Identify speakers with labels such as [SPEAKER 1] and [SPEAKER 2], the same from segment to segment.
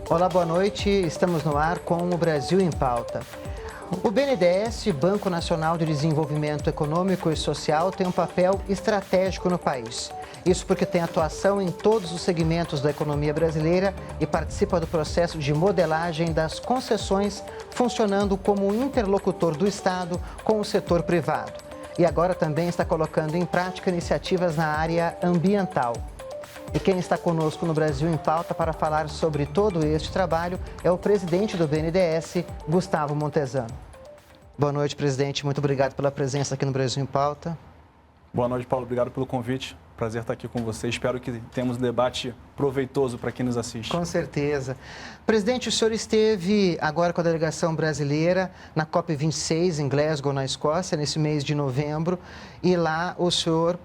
[SPEAKER 1] Olá, boa noite. Estamos no ar com o Brasil em Pauta. O BNDES, Banco Nacional de Desenvolvimento Econômico e Social, tem um papel estratégico no país. Isso porque tem atuação em todos os segmentos da economia brasileira e participa do processo de modelagem das concessões, funcionando como um interlocutor do Estado com o setor privado. E agora também está colocando em prática iniciativas na área ambiental. E quem está conosco no Brasil em Pauta para falar sobre todo este trabalho é o presidente do BNDES, Gustavo Montezano. Boa noite, presidente. Muito obrigado pela presença aqui no Brasil em Pauta.
[SPEAKER 2] Boa noite, Paulo. Obrigado pelo convite. Prazer estar aqui com você. Espero que tenhamos um debate proveitoso para quem nos assiste.
[SPEAKER 1] Com certeza. Presidente, o senhor esteve agora com a delegação brasileira na COP26 em Glasgow, na Escócia, nesse mês de novembro. E lá o senhor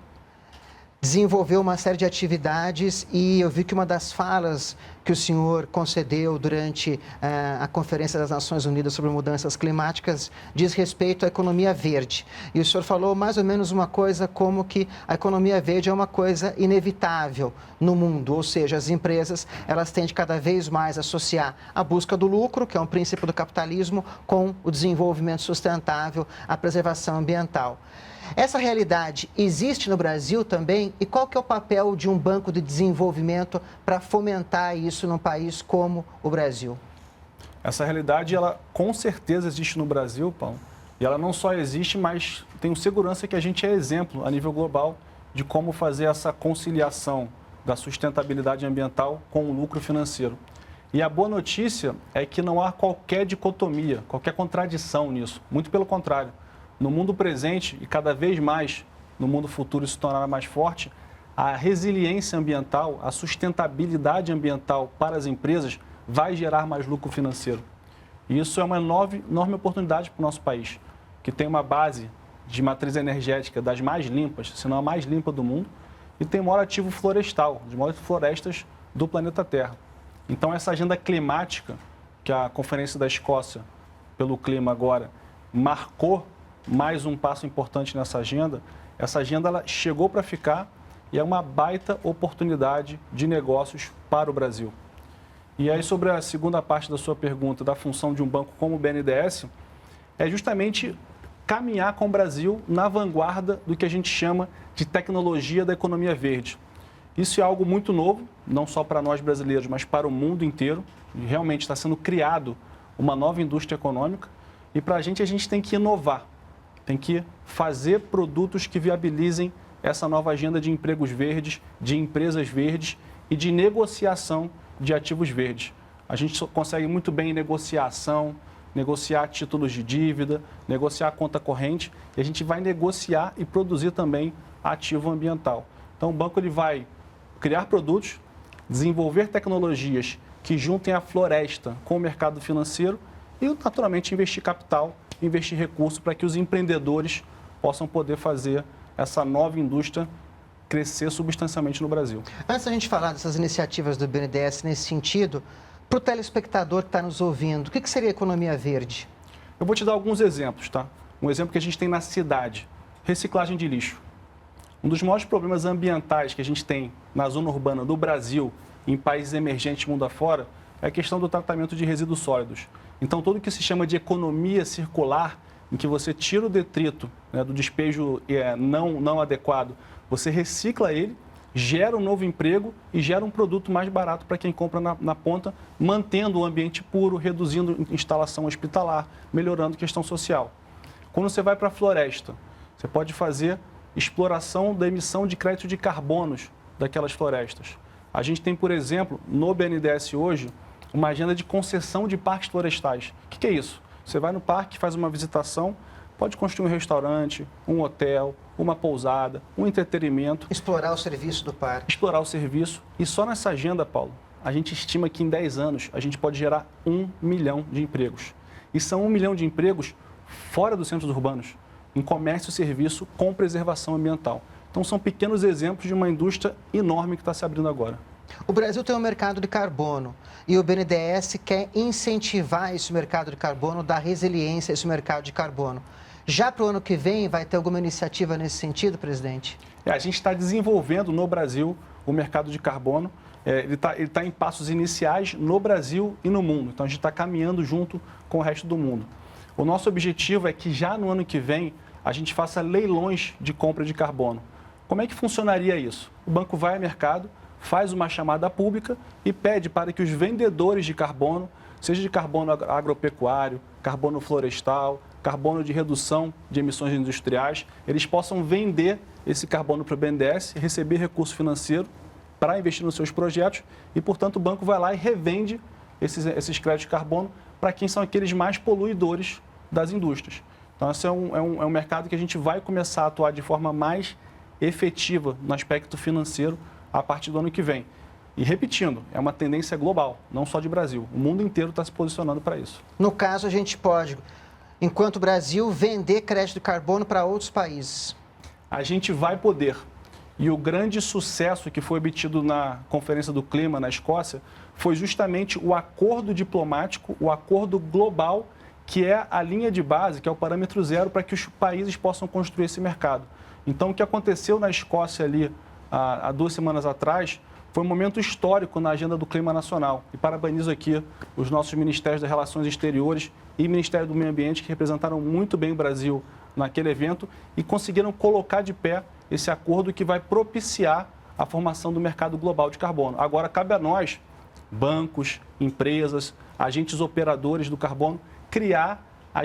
[SPEAKER 1] desenvolveu uma série de atividades e eu vi que uma das falas que o senhor concedeu durante a Conferência das Nações Unidas sobre Mudanças Climáticas diz respeito à economia verde. E o senhor falou mais ou menos uma coisa como que a economia verde é uma coisa inevitável no mundo, ou seja, as empresas elas têm de cada vez mais associar a busca do lucro, que é um princípio do capitalismo, com o desenvolvimento sustentável, a preservação ambiental. Essa realidade existe no Brasil também? E qual que é o papel de um banco de desenvolvimento para fomentar isso num país como o Brasil?
[SPEAKER 2] Essa realidade, ela com certeza existe no Brasil, Paulo. E ela não só existe, mas tenho segurança que a gente é exemplo a nível global de como fazer essa conciliação da sustentabilidade ambiental com o lucro financeiro. E a boa notícia é que não há qualquer dicotomia, qualquer contradição nisso. Muito pelo contrário. No mundo presente e cada vez mais no mundo futuro isso se tornará mais forte, a resiliência ambiental, a sustentabilidade ambiental para as empresas vai gerar mais lucro financeiro. E isso é uma enorme oportunidade para o nosso país, que tem uma base de matriz energética das mais limpas, se não a mais limpa do mundo, e tem o maior ativo florestal, as maiores florestas do planeta Terra. Então essa agenda climática, que a Conferência da Escócia pelo Clima agora marcou mais um passo importante nessa agenda, essa agenda ela chegou para ficar e é uma baita oportunidade de negócios para o Brasil. E aí, sobre a segunda parte da sua pergunta, da função de um banco como o BNDES, é justamente caminhar com o Brasil na vanguarda do que a gente chama de tecnologia da economia verde. Isso é algo muito novo, não só para nós brasileiros, mas para o mundo inteiro. E realmente está sendo criado uma nova indústria econômica e para a gente tem que inovar. Tem que fazer produtos que viabilizem essa nova agenda de empregos verdes, de empresas verdes e de negociação de ativos verdes. A gente consegue muito bem negociação, negociar títulos de dívida, negociar conta corrente e a gente vai negociar e produzir também ativo ambiental. Então o banco ele vai criar produtos, desenvolver tecnologias que juntem a floresta com o mercado financeiro e naturalmente investir capital, investir recursos para que os empreendedores possam poder fazer essa nova indústria crescer substancialmente no Brasil.
[SPEAKER 1] Antes da gente falar dessas iniciativas do BNDES nesse sentido, para o telespectador que está nos ouvindo, o que seria a economia verde?
[SPEAKER 2] Eu vou te dar alguns exemplos, tá? Um exemplo que a gente tem na cidade, reciclagem de lixo. Um dos maiores problemas ambientais que a gente tem na zona urbana do Brasil, em países emergentes mundo afora, é a questão do tratamento de resíduos sólidos. Então, tudo que se chama de economia circular, em que você tira o detrito, né, do despejo não adequado, você recicla ele, gera um novo emprego e gera um produto mais barato para quem compra na ponta, mantendo o ambiente puro, reduzindo instalação hospitalar, melhorando a questão social. Quando você vai para a floresta, você pode fazer exploração da emissão de crédito de carbonos daquelas florestas. A gente tem, por exemplo, no BNDES hoje, uma agenda de concessão de parques florestais. O que é isso? Você vai no parque, faz uma visitação, pode construir um restaurante, um hotel, uma pousada, um entretenimento.
[SPEAKER 1] Explorar o serviço do parque.
[SPEAKER 2] Explorar o serviço. E só nessa agenda, Paulo, a gente estima que em 10 anos a gente pode gerar 1 milhão de empregos. E são 1 milhão de empregos fora dos centros urbanos, em comércio e serviço com preservação ambiental. Então são pequenos exemplos de uma indústria enorme que está se abrindo agora.
[SPEAKER 1] O Brasil tem um mercado de carbono e o BNDES quer incentivar esse mercado de carbono, dar resiliência a esse mercado de carbono. Já para o ano que vem, vai ter alguma iniciativa nesse sentido, presidente?
[SPEAKER 2] A gente está desenvolvendo no Brasil o mercado de carbono. Ele tá em passos iniciais no Brasil e no mundo. Então, a gente está caminhando junto com o resto do mundo. O nosso objetivo é que já no ano que vem a gente faça leilões de compra de carbono. Como é que funcionaria isso? O banco vai ao mercado, faz uma chamada pública e pede para que os vendedores de carbono, seja de carbono agropecuário, carbono florestal, carbono de redução de emissões industriais, eles possam vender esse carbono para o BNDES, receber recurso financeiro para investir nos seus projetos e, portanto, o banco vai lá e revende esses créditos de carbono para quem são aqueles mais poluidores das indústrias. Então, esse é um mercado que a gente vai começar a atuar de forma mais efetiva no aspecto financeiro a partir do ano que vem. E repetindo, é uma tendência global, não só de Brasil. O mundo inteiro está se posicionando para isso.
[SPEAKER 1] No caso, a gente pode, enquanto Brasil, vender crédito de carbono para outros países.
[SPEAKER 2] A gente vai poder. E o grande sucesso que foi obtido na Conferência do Clima na Escócia foi justamente o acordo diplomático, o acordo global, que é a linha de base, que é o parâmetro zero para que os países possam construir esse mercado. Então, o que aconteceu na Escócia ali há 2 semanas atrás foi um momento histórico na agenda do clima nacional. E parabenizo aqui os nossos Ministérios das Relações Exteriores e Ministério do Meio Ambiente, que representaram muito bem o Brasil naquele evento e conseguiram colocar de pé esse acordo que vai propiciar a formação do mercado global de carbono. Agora, cabe a nós, bancos, empresas, agentes operadores do carbono, criar a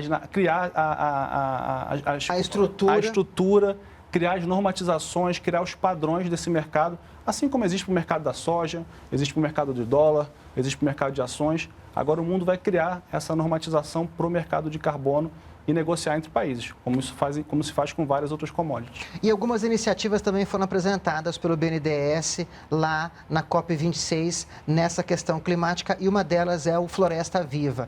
[SPEAKER 2] estrutura, criar as normatizações, criar os padrões desse mercado, assim como existe para o mercado da soja, existe para o mercado de dólar, existe para o mercado de ações. Agora o mundo vai criar essa normatização para o mercado de carbono e negociar entre países, como se faz com várias outras commodities.
[SPEAKER 1] E algumas iniciativas também foram apresentadas pelo BNDES lá na COP26 nessa questão climática, e uma delas é o Floresta Viva,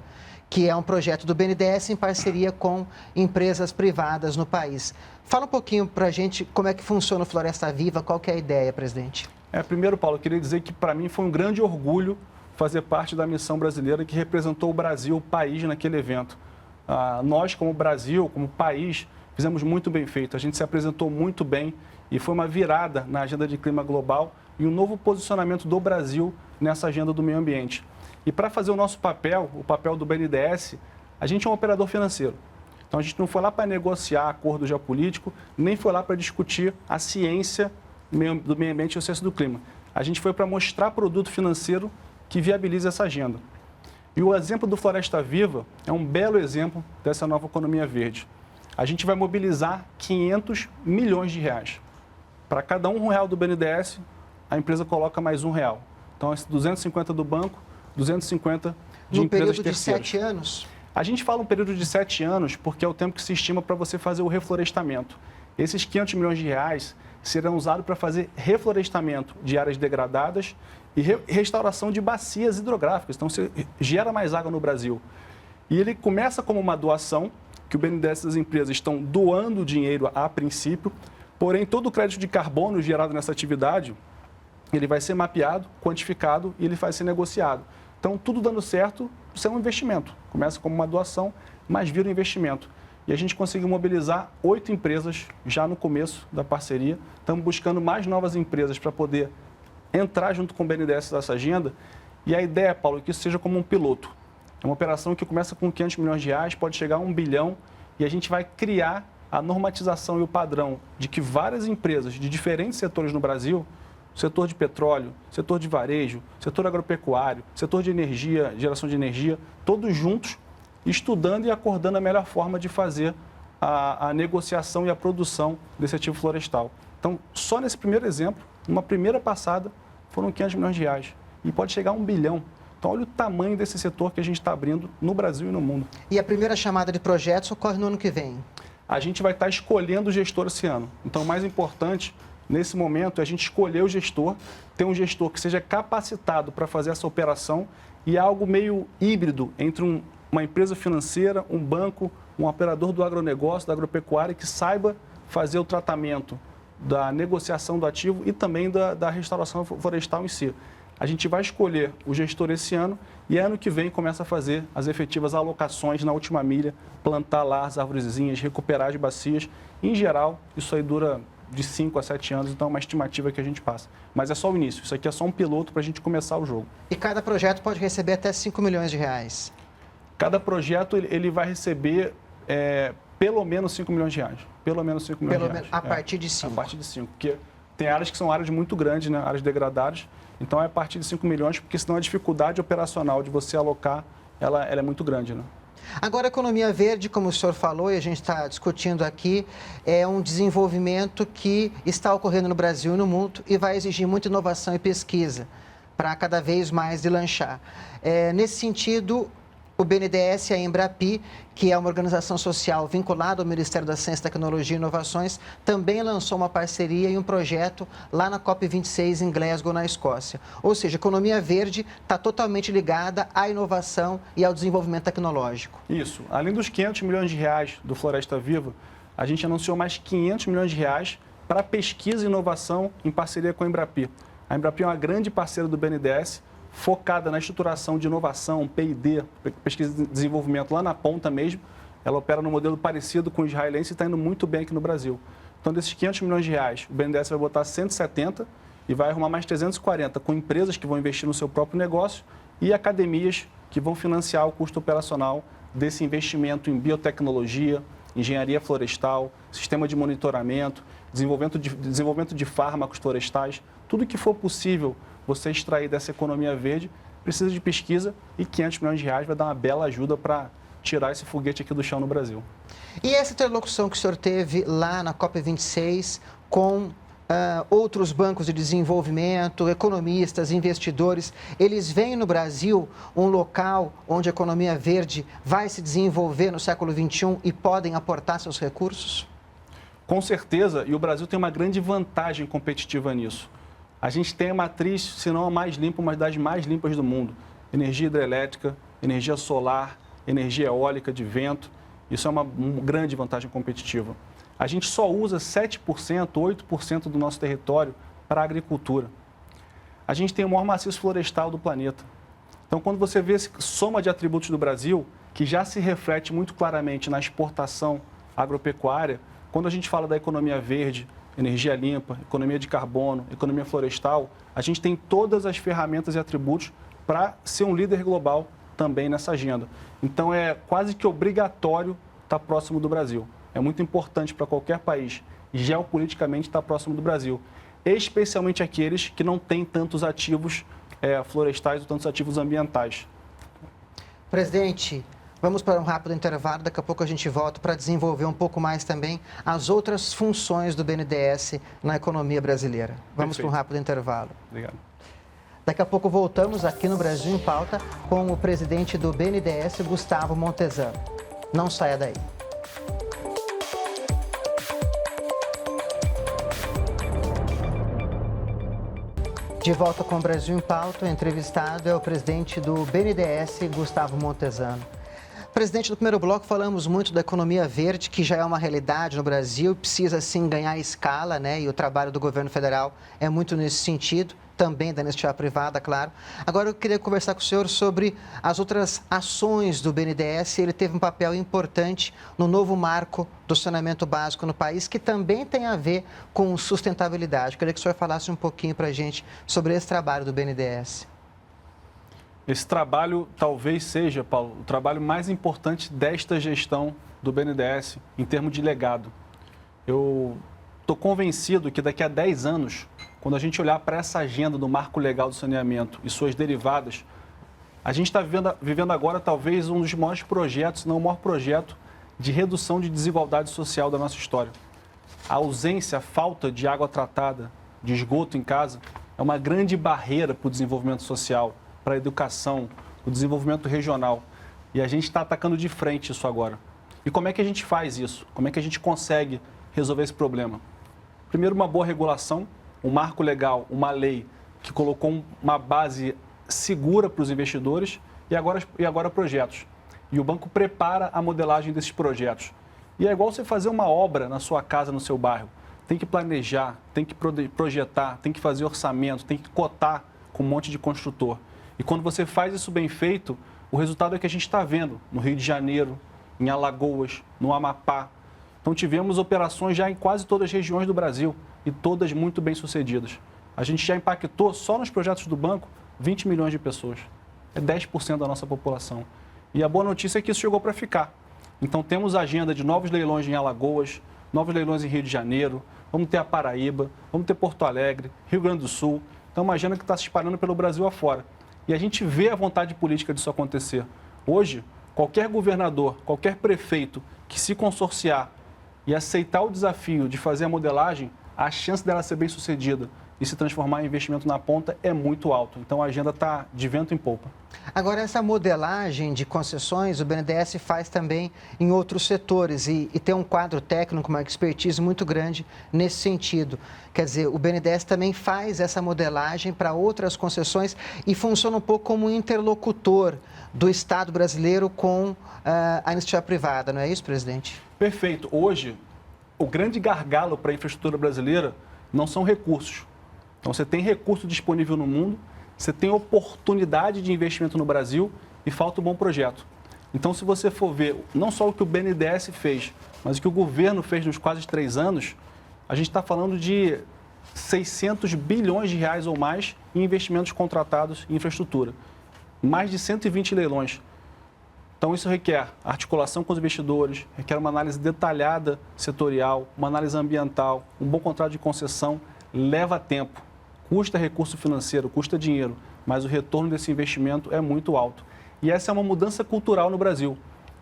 [SPEAKER 1] que é um projeto do BNDES em parceria com empresas privadas no país. Fala um pouquinho para a gente como é que funciona o Floresta Viva, qual que é a ideia, presidente?
[SPEAKER 2] Primeiro, Paulo, eu queria dizer que para mim foi um grande orgulho fazer parte da missão brasileira que representou o Brasil, o país, naquele evento. Nós, como Brasil, como país, fizemos muito bem feito. A gente se apresentou muito bem e foi uma virada na agenda de clima global e um novo posicionamento do Brasil nessa agenda do meio ambiente. E para fazer o nosso papel, o papel do BNDES, a gente é um operador financeiro. Então, a gente não foi lá para negociar acordo geopolítico, nem foi lá para discutir a ciência do meio ambiente e o ciência do clima. A gente foi para mostrar produto financeiro que viabiliza essa agenda. E o exemplo do Floresta Viva é um belo exemplo dessa nova economia verde. A gente vai mobilizar 500 milhões de reais. Para cada R$1 do BNDES, a empresa coloca mais R$1. Então, esse 250 do banco, 250 de empresas terceiras.
[SPEAKER 1] No período de 7 anos?
[SPEAKER 2] A gente fala um período de 7 anos porque é o tempo que se estima para você fazer o reflorestamento. Esses 500 milhões de reais serão usados para fazer reflorestamento de áreas degradadas e restauração de bacias hidrográficas. Então, você gera mais água no Brasil. E ele começa como uma doação, que o BNDES e as empresas estão doando dinheiro a princípio, porém, todo o crédito de carbono gerado nessa atividade, ele vai ser mapeado, quantificado e ele vai ser negociado. Então, tudo dando certo, isso é um investimento. Começa como uma doação, mas vira um investimento. E a gente conseguiu mobilizar 8 empresas já no começo da parceria. Estamos buscando mais novas empresas para poder entrar junto com o BNDES nessa agenda. E a ideia, Paulo, é que isso seja como um piloto. É uma operação que começa com 500 milhões de reais, pode chegar a 1 bilhão, e a gente vai criar a normatização e o padrão de que várias empresas de diferentes setores no Brasil, setor de petróleo, setor de varejo, setor agropecuário, setor de energia, geração de energia, todos juntos, estudando e acordando a melhor forma de fazer a negociação e a produção desse ativo florestal. Então, só nesse primeiro exemplo, numa primeira passada, foram 500 milhões de reais. E pode chegar a 1 bilhão. Então, olha o tamanho desse setor que a gente está abrindo no Brasil e no mundo.
[SPEAKER 1] E a primeira chamada de projetos ocorre no ano que vem?
[SPEAKER 2] A gente vai estar escolhendo o gestor esse ano. Então, o mais importante, nesse momento, é a gente escolher o gestor, ter um gestor que seja capacitado para fazer essa operação e é algo meio híbrido entre uma empresa financeira, um banco, um operador do agronegócio, da agropecuária, que saiba fazer o tratamento da negociação do ativo e também da restauração florestal em si. a gente vai escolher o gestor esse ano e ano que vem começa a fazer as efetivas alocações na última milha, plantar lá as arvorezinhas, recuperar as bacias. Em geral, isso aí dura de 5 a 7 anos, então é uma estimativa que a gente passa. Mas é só o início, isso aqui é só um piloto para a gente começar o jogo.
[SPEAKER 1] E cada projeto pode receber até 5 milhões de reais?
[SPEAKER 2] Cada projeto ele vai receber pelo menos 5 milhões de reais. Pelo menos 5 milhões de reais.
[SPEAKER 1] A partir de 5?
[SPEAKER 2] A partir de 5, porque tem áreas que são áreas muito grandes, né? Áreas degradadas, então é a partir de 5 milhões, porque senão a dificuldade operacional de você alocar, ela é muito grande, né?
[SPEAKER 1] Agora, a economia verde, como o senhor falou e a gente está discutindo aqui, é um desenvolvimento que está ocorrendo no Brasil e no mundo e vai exigir muita inovação e pesquisa para cada vez mais deslanchar. Nesse sentido, o BNDES e a Embrapi, que é uma organização social vinculada ao Ministério da Ciência, Tecnologia e Inovações, também lançou uma parceria e um projeto lá na COP26 em Glasgow, na Escócia. Ou seja, a economia verde está totalmente ligada à inovação e ao desenvolvimento tecnológico.
[SPEAKER 2] Isso. Além dos 500 milhões de reais do Floresta Viva, a gente anunciou mais 500 milhões de reais para pesquisa e inovação em parceria com a Embrapi. A Embrapi é uma grande parceira do BNDES, focada na estruturação de inovação, P&D, pesquisa e desenvolvimento lá na ponta mesmo. Ela opera num modelo parecido com o israelense e está indo muito bem aqui no Brasil. Então, desses 500 milhões de reais, o BNDES vai botar 170 e vai arrumar mais 340 com empresas que vão investir no seu próprio negócio e academias que vão financiar o custo operacional desse investimento em biotecnologia, engenharia florestal, sistema de monitoramento, desenvolvimento de fármacos florestais, tudo que for possível você extrair dessa economia verde, precisa de pesquisa e 500 milhões de reais vai dar uma bela ajuda para tirar esse foguete aqui do chão no Brasil.
[SPEAKER 1] E essa interlocução que o senhor teve lá na COP26 com outros bancos de desenvolvimento, economistas, investidores, eles veem no Brasil um local onde a economia verde vai se desenvolver no século XXI e podem aportar seus recursos?
[SPEAKER 2] Com certeza, e o Brasil tem uma grande vantagem competitiva nisso. A gente tem a matriz, se não a mais limpa, uma das mais limpas do mundo. Energia hidrelétrica, energia solar, energia eólica de vento. Isso é uma grande vantagem competitiva. A gente só usa 7%, 8% do nosso território para a agricultura. A gente tem o maior maciço florestal do planeta. Então, quando você vê essa soma de atributos do Brasil, que já se reflete muito claramente na exportação agropecuária, quando a gente fala da economia verde, energia limpa, economia de carbono, economia florestal, a gente tem todas as ferramentas e atributos para ser um líder global também nessa agenda. Então, é quase que obrigatório estar próximo do Brasil. É muito importante para qualquer país, geopoliticamente, estar próximo do Brasil, especialmente aqueles que não têm tantos ativos florestais ou tantos ativos ambientais.
[SPEAKER 1] Presidente, vamos para um rápido intervalo, daqui a pouco a gente volta para desenvolver um pouco mais também as outras funções do BNDES na economia brasileira. Vamos para um rápido intervalo.
[SPEAKER 2] Obrigado.
[SPEAKER 1] Daqui a pouco voltamos aqui no Brasil em Pauta com o presidente do BNDES, Gustavo Montezano. Não saia daí. De volta com o Brasil em Pauta, o entrevistado é o presidente do BNDES, Gustavo Montezano. Presidente, no primeiro bloco falamos muito da economia verde, que já é uma realidade no Brasil, precisa sim ganhar escala, né? E o trabalho do governo federal é muito nesse sentido, também da iniciativa privada, claro. Agora eu queria conversar com o senhor sobre as outras ações do BNDES. Ele teve um papel importante no novo marco do saneamento básico no país, que também tem a ver com sustentabilidade. Eu queria que o senhor falasse um pouquinho para a gente sobre esse trabalho do BNDES.
[SPEAKER 2] Esse trabalho talvez seja, Paulo, o trabalho mais importante desta gestão do BNDES em termos de legado. Eu estou convencido que daqui a 10 anos, quando a gente olhar para essa agenda do marco legal do saneamento e suas derivadas, a gente está vivendo agora talvez um dos maiores projetos, se não o maior projeto, de redução de desigualdade social da nossa história. A ausência, a falta de água tratada, de esgoto em casa, é uma grande barreira para o desenvolvimento social, para a educação, o desenvolvimento regional. E a gente está atacando de frente isso agora. E como é que a gente faz isso? Como é que a gente consegue resolver esse problema? Primeiro, uma boa regulação, um marco legal, uma lei que colocou uma base segura para os investidores e agora projetos. E o banco prepara a modelagem desses projetos. E é igual você fazer uma obra na sua casa, no seu bairro. Tem que planejar, tem que projetar, tem que fazer orçamento, tem que cotar com um monte de construtor. E quando você faz isso bem feito, o resultado é que a gente está vendo no Rio de Janeiro, em Alagoas, no Amapá. Então tivemos operações já em quase todas as regiões do Brasil e todas muito bem sucedidas. A gente já impactou só nos projetos do banco 20 milhões de pessoas. É 10% da nossa população. E a boa notícia é que isso chegou para ficar. Então temos a agenda de novos leilões em Alagoas, novos leilões em Rio de Janeiro, vamos ter a Paraíba, vamos ter Porto Alegre, Rio Grande do Sul. Então é uma agenda que está se espalhando pelo Brasil afora. E a gente vê a vontade política disso acontecer. Hoje, qualquer governador, qualquer prefeito que se consorciar e aceitar o desafio de fazer a modelagem, a chance dela ser bem sucedida e se transformar em investimento na ponta é muito alto. Então a agenda está de vento em popa.
[SPEAKER 1] Agora, essa modelagem de concessões, o BNDES faz também em outros setores e tem um quadro técnico, uma expertise muito grande nesse sentido. Quer dizer, o BNDES também faz essa modelagem para outras concessões e funciona um pouco como um interlocutor do Estado brasileiro com a iniciativa privada, não é isso, presidente?
[SPEAKER 2] Perfeito. Hoje, o grande gargalo para a infraestrutura brasileira não são recursos. Então, você tem recurso disponível no mundo, você tem oportunidade de investimento no Brasil e falta um bom projeto. Então, se você for ver não só o que o BNDES fez, mas o que o governo fez nos quase 3 anos, a gente está falando de 600 bilhões de reais ou mais em investimentos contratados em infraestrutura. Mais de 120 leilões. Então, isso requer articulação com os investidores, requer uma análise detalhada setorial, uma análise ambiental, um bom contrato de concessão, leva tempo. Custa recurso financeiro, custa dinheiro, mas o retorno desse investimento é muito alto. E essa é uma mudança cultural no Brasil.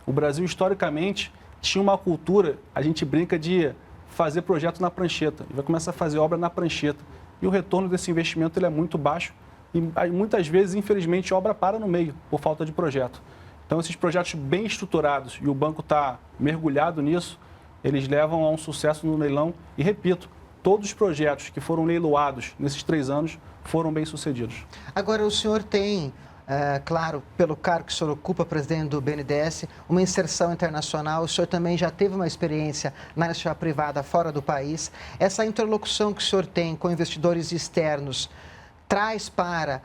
[SPEAKER 2] O Brasil, historicamente, tinha uma cultura, a gente brinca de fazer projeto na prancheta, e vai começar a fazer obra na prancheta. E o retorno desse investimento ele é muito baixo e muitas vezes, infelizmente, a obra para no meio, por falta de projeto. Então, esses projetos bem estruturados, e o banco está mergulhado nisso, eles levam a um sucesso no leilão. E, repito, todos os projetos que foram leiloados nesses 3 anos foram bem sucedidos.
[SPEAKER 1] Agora, o senhor tem, claro, pelo cargo que o senhor ocupa, presidente do BNDES, uma inserção internacional. O senhor também já teve uma experiência na iniciativa privada fora do país. Essa interlocução que o senhor tem com investidores externos traz para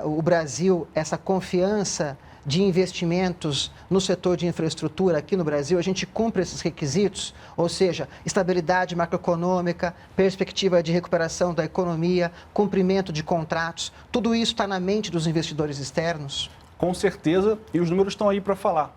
[SPEAKER 1] o Brasil essa confiança de investimentos no setor de infraestrutura aqui no Brasil? A gente cumpre esses requisitos, ou seja, estabilidade macroeconômica, perspectiva de recuperação da economia, cumprimento de contratos, tudo isso está na mente dos investidores externos?
[SPEAKER 2] Com certeza, e os números estão aí para falar.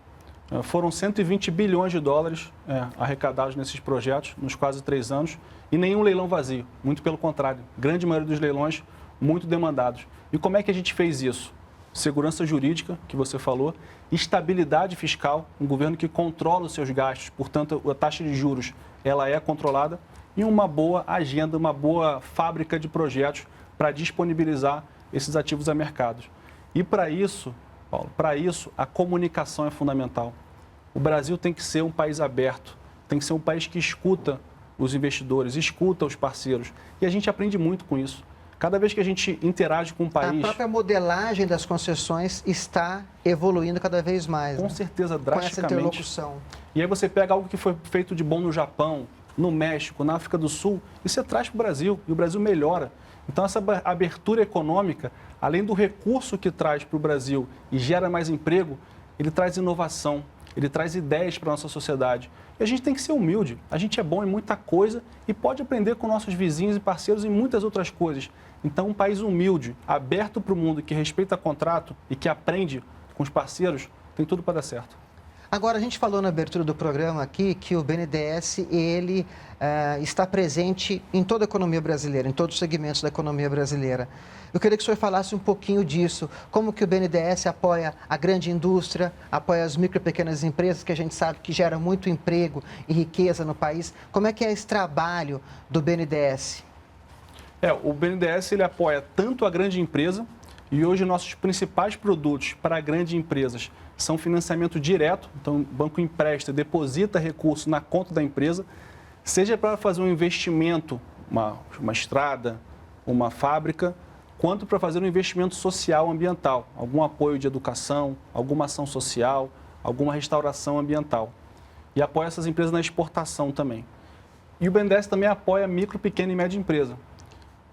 [SPEAKER 2] Foram 120 bilhões de dólares arrecadados nesses projetos nos quase 3 anos e nenhum leilão vazio, muito pelo contrário, grande maioria dos leilões muito demandados. E como é que a gente fez isso? Segurança jurídica, que você falou, estabilidade fiscal, um governo que controla os seus gastos, portanto, a taxa de juros ela é controlada, e uma boa agenda, uma boa fábrica de projetos para disponibilizar esses ativos a mercados. E para isso, Paulo, a comunicação é fundamental. O Brasil tem que ser um país aberto, tem que ser um país que escuta os investidores, escuta os parceiros, e a gente aprende muito com isso. Cada vez que a gente interage com um país...
[SPEAKER 1] A própria modelagem das concessões está evoluindo cada vez mais.
[SPEAKER 2] Com certeza, drasticamente.
[SPEAKER 1] Com essa interlocução.
[SPEAKER 2] E aí você pega algo que foi feito de bom no Japão, no México, na África do Sul, e você traz para o Brasil, e o Brasil melhora. Então, essa abertura econômica, além do recurso que traz para o Brasil e gera mais emprego, ele traz inovação, ele traz ideias para a nossa sociedade. E a gente tem que ser humilde. A gente é bom em muita coisa e pode aprender com nossos vizinhos e parceiros em muitas outras coisas. Então, um país humilde, aberto para o mundo, que respeita contrato e que aprende com os parceiros, tem tudo para dar certo.
[SPEAKER 1] Agora, a gente falou na abertura do programa aqui que o BNDES, ele está presente em toda a economia brasileira, em todos os segmentos da economia brasileira. Eu queria que o senhor falasse um pouquinho disso, como que o BNDES apoia a grande indústria, apoia as micro e pequenas empresas, que a gente sabe que gera muito emprego e riqueza no país. Como é que é esse trabalho do BNDES?
[SPEAKER 2] O BNDES ele apoia tanto a grande empresa, e hoje nossos principais produtos para grandes empresas são financiamento direto, então o banco empresta, deposita recurso na conta da empresa, seja para fazer um investimento, uma estrada, uma fábrica, quanto para fazer um investimento social ambiental, algum apoio de educação, alguma ação social, alguma restauração ambiental. E apoia essas empresas na exportação também. E o BNDES também apoia micro, pequena e média empresa.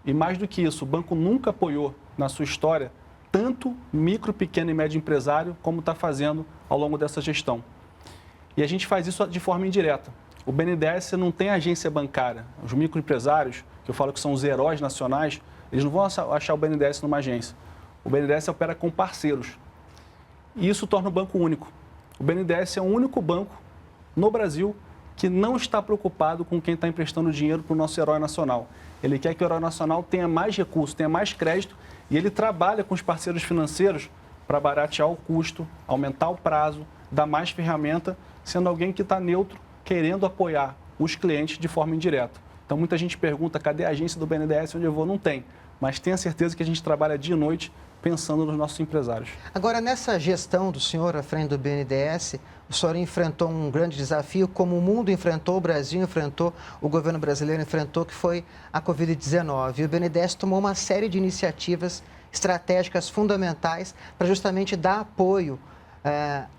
[SPEAKER 2] E mais do que isso, o banco nunca apoiou na sua história, tanto micro, pequeno e médio empresário, como está fazendo ao longo dessa gestão. E a gente faz isso de forma indireta. O BNDES não tem agência bancária. Os microempresários, que eu falo que são os heróis nacionais, eles não vão achar o BNDES numa agência. O BNDES opera com parceiros. E isso torna o banco único. O BNDES é o único banco no Brasil que não está preocupado com quem está emprestando dinheiro para o nosso herói nacional. Ele quer que o herói nacional tenha mais recursos, tenha mais crédito, e ele trabalha com os parceiros financeiros para baratear o custo, aumentar o prazo, dar mais ferramenta, sendo alguém que está neutro, querendo apoiar os clientes de forma indireta. Então, muita gente pergunta, cadê a agência do BNDES onde eu vou? Não tem. Mas tenha certeza que a gente trabalha dia e noite pensando nos nossos empresários.
[SPEAKER 1] Agora, nessa gestão do senhor à frente do BNDES, o senhor enfrentou um grande desafio, como o mundo enfrentou, o Brasil enfrentou, o governo brasileiro enfrentou, que foi a Covid-19. E o BNDES tomou uma série de iniciativas estratégicas fundamentais para justamente dar apoio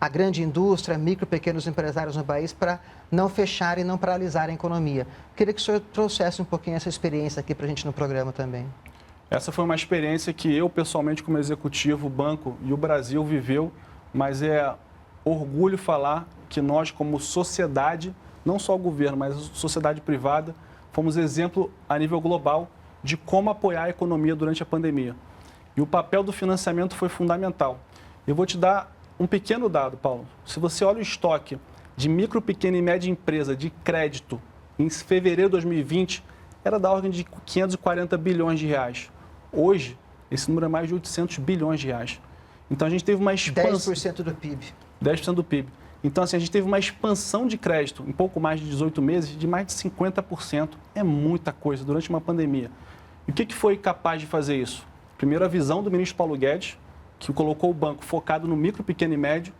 [SPEAKER 1] à grande indústria, micro e pequenos empresários no país, para não fechar e não paralisar a economia. Queria que o senhor trouxesse um pouquinho essa experiência aqui para a gente no programa também.
[SPEAKER 2] Essa foi uma experiência que eu, pessoalmente, como executivo, o banco e o Brasil viveu, mas é orgulho falar que nós, como sociedade, não só o governo, mas a sociedade privada, fomos exemplo a nível global de como apoiar a economia durante a pandemia. E o papel do financiamento foi fundamental. Eu vou te dar um pequeno dado, Paulo. Se você olha o estoque de micro, pequena e média empresa de crédito em fevereiro de 2020, era da ordem de 540 bilhões de reais. Hoje, esse número é mais de 800 bilhões de reais. Então, a gente teve uma expansão...
[SPEAKER 1] 10% do PIB.
[SPEAKER 2] 10% do PIB. Então, assim, a gente teve uma expansão de crédito em pouco mais de 18 meses de mais de 50%. É muita coisa durante uma pandemia. E o que foi capaz de fazer isso? Primeiro, a visão do ministro Paulo Guedes, que colocou o banco focado no micro, pequeno e médio.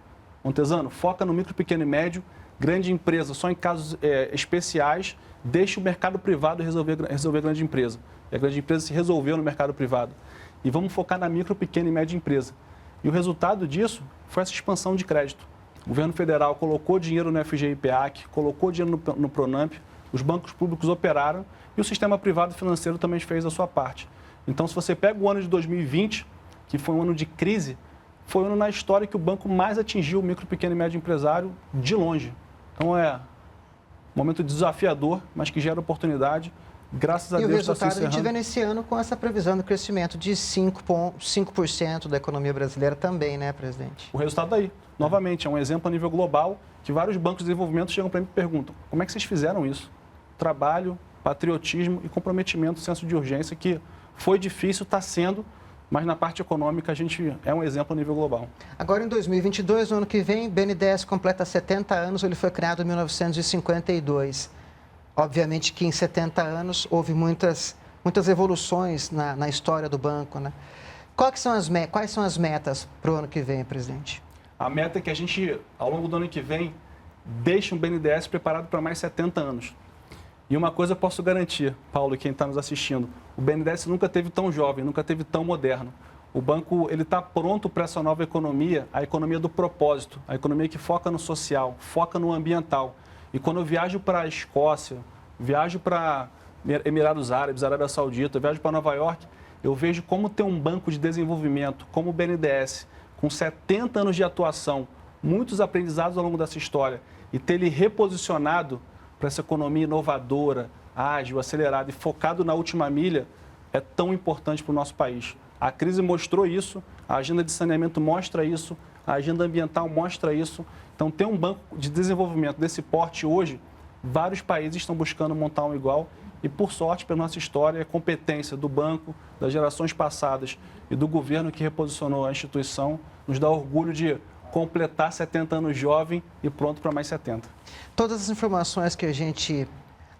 [SPEAKER 2] Montesano, foca no micro, pequeno e médio. Grande empresa, só em casos especiais, deixa o mercado privado resolver grande empresa. E a grande empresa se resolveu no mercado privado. E vamos focar na micro, pequena e média empresa. E o resultado disso foi essa expansão de crédito. O governo federal colocou dinheiro no FGI-PEAC, colocou dinheiro no Pronamp, os bancos públicos operaram e o sistema privado financeiro também fez a sua parte. Então, se você pega o ano de 2020, que foi um ano de crise, foi um ano na história que o banco mais atingiu o micro, pequeno e médio empresário de longe. Então, é um momento desafiador, mas que gera oportunidade. Graças a Deus está se encerrando.
[SPEAKER 1] E o resultado a gente vê nesse ano com essa previsão do crescimento de 5% da economia brasileira também, né, presidente?
[SPEAKER 2] O resultado daí, novamente, é um exemplo a nível global que vários bancos de desenvolvimento chegam para mim e perguntam: como é que vocês fizeram isso? Trabalho, patriotismo e comprometimento, senso de urgência, que foi difícil, está sendo, mas na parte econômica a gente é um exemplo a nível global.
[SPEAKER 1] Agora, em 2022, no ano que vem, o BNDES completa 70 anos, ele foi criado em 1952. Obviamente que em 70 anos houve muitas evoluções na história do banco, né? Quais são as metas para o ano que vem, presidente?
[SPEAKER 2] A meta é que a gente, ao longo do ano que vem, deixe um BNDES preparado para mais 70 anos. E uma coisa eu posso garantir, Paulo e quem está nos assistindo: o BNDES nunca teve tão jovem, nunca teve tão moderno. O banco está pronto para essa nova economia, a economia do propósito, a economia que foca no social, foca no ambiental. E quando eu viajo para a Escócia, viajo para Emirados Árabes, Arábia Saudita, viajo para Nova York, eu vejo como ter um banco de desenvolvimento, como o BNDES, com 70 anos de atuação, muitos aprendizados ao longo dessa história, e ter ele reposicionado para essa economia inovadora, ágil, acelerada e focado na última milha, é tão importante para o nosso país. A crise mostrou isso, a agenda de saneamento mostra isso, a agenda ambiental mostra isso. Então, ter um banco de desenvolvimento desse porte hoje, vários países estão buscando montar um igual e, por sorte, pela nossa história, a competência do banco, das gerações passadas e do governo que reposicionou a instituição, nos dá orgulho de completar 70 anos jovem e pronto para mais 70.
[SPEAKER 1] Todas as informações que a gente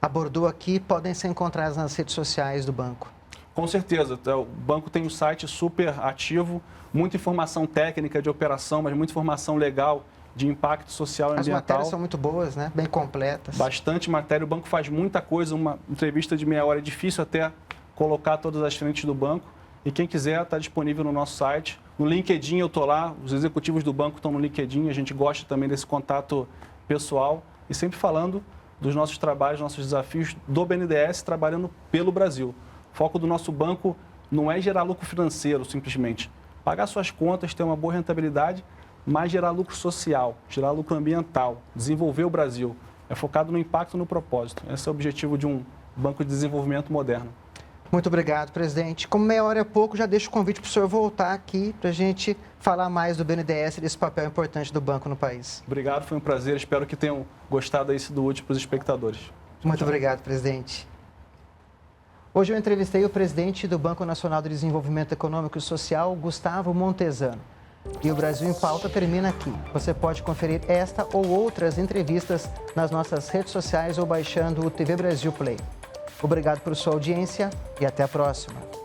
[SPEAKER 1] abordou aqui podem ser encontradas nas redes sociais do banco.
[SPEAKER 2] Com certeza. O banco tem um site super ativo, muita informação técnica de operação, mas muita informação legal de impacto social e ambiental.
[SPEAKER 1] As matérias são muito boas, né? Bem completas.
[SPEAKER 2] Bastante matéria. O banco faz muita coisa. Uma entrevista de meia hora é difícil até colocar todas as frentes do banco. E quem quiser está disponível no nosso site. No LinkedIn eu estou lá, os executivos do banco estão no LinkedIn. A gente gosta também desse contato pessoal. E sempre falando dos nossos trabalhos, nossos desafios do BNDES, trabalhando pelo Brasil. O foco do nosso banco não é gerar lucro financeiro simplesmente. Pagar suas contas, ter uma boa rentabilidade, mas gerar lucro social, gerar lucro ambiental, desenvolver o Brasil. É focado no impacto e no propósito. Esse é o objetivo de um banco de desenvolvimento moderno.
[SPEAKER 1] Muito obrigado, presidente. Como meia hora é pouco, já deixo o convite para o senhor voltar aqui para a gente falar mais do BNDES e desse papel importante do banco no país.
[SPEAKER 2] Obrigado, foi um prazer. Espero que tenham gostado aí do útil para os espectadores.
[SPEAKER 1] Muito obrigado, presidente. Hoje eu entrevistei o presidente do Banco Nacional de Desenvolvimento Econômico e Social, Gustavo Montezano. E o Brasil em Pauta termina aqui. Você pode conferir esta ou outras entrevistas nas nossas redes sociais ou baixando o TV Brasil Play. Obrigado por sua audiência e até a próxima.